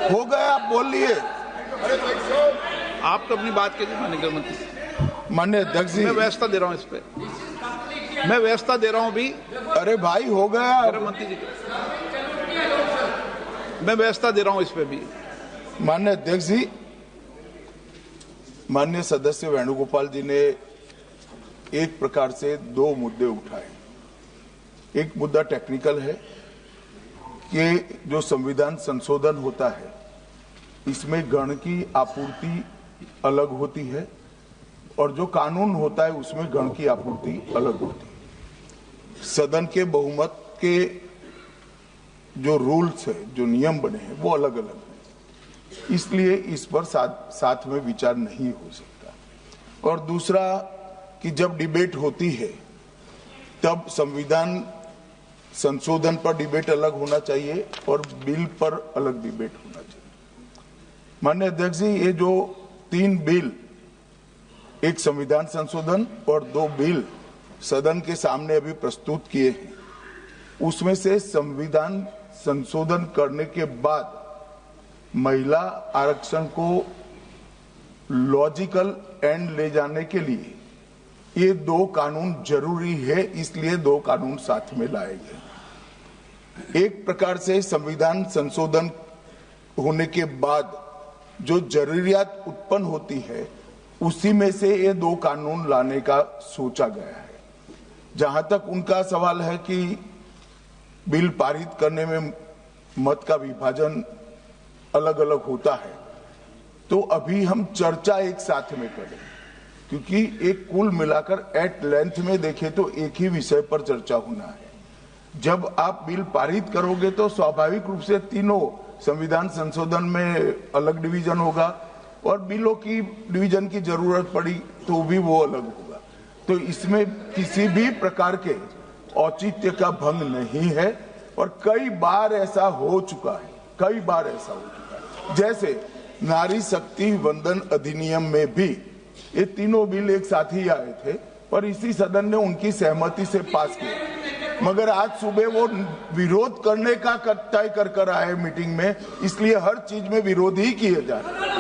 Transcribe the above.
हो गया, आप बोल लिए। आप तो अपनी बात कीजिए माननीय गृह मंत्री। माननीय अध्यक्ष जी, मैं व्यवस्था दे रहा हूँ इस पे, मैं व्यवस्था दे रहा हूँ अभी। अरे भाई हो गया। गृह मंत्री जी मैं व्यवस्था दे रहा हूँ इस पे भी। माननीय अध्यक्ष जी, माननीय सदस्य वेणुगोपाल जी ने एक प्रकार से दो मुद्दे उठाए। एक मुद्दा टेक्निकल है कि जो संविधान संशोधन होता है इसमें गण की आपूर्ति अलग होती है और जो कानून होता है उसमें गण की आपूर्ति अलग होती है। सदन के बहुमत के जो रूल्स है, जो नियम बने हैं वो अलग अलग हैं, इसलिए इस पर साथ में विचार नहीं हो सकता। और दूसरा कि जब डिबेट होती है तब संविधान संशोधन पर डिबेट अलग होना चाहिए और बिल पर अलग डिबेट होना चाहिए। माननीय अध्यक्ष जी, ये जो 3 बिल, एक संविधान संशोधन और 2 बिल सदन के सामने अभी प्रस्तुत किए हैं, उसमें से संविधान संशोधन करने के बाद महिला आरक्षण को लॉजिकल एंड ले जाने के लिए ये 2 कानून जरूरी है, इसलिए 2 कानून साथ में लाए गए। एक प्रकार से संविधान संशोधन होने के बाद जो जरूरियात उत्पन्न होती है उसी में से ये 2 कानून लाने का सोचा गया है। जहां तक उनका सवाल है कि बिल पारित करने में मत का विभाजन अलग अलग होता है, तो अभी हम चर्चा एक साथ में करें, क्योंकि एक कुल मिलाकर एट लेंथ में देखें तो एक ही विषय पर चर्चा होना है। जब आप बिल पारित करोगे तो स्वाभाविक रूप से तीनों संविधान संशोधन में अलग डिवीजन होगा और बिलों की डिवीजन की जरूरत पड़ी तो भी वो अलग होगा। तो इसमें किसी भी प्रकार के औचित्य का भंग नहीं है और कई बार ऐसा हो चुका है, कई बार ऐसा हो चुका है। जैसे नारी शक्ति वंदन अधिनियम में भी ये तीनों बिल एक साथ ही आए थे और इसी सदन ने उनकी सहमति से पास किया, मगर आज सुबह वो विरोध करने का तय कर आए मीटिंग में, इसलिए हर चीज में विरोध ही किए जा रहे हैं।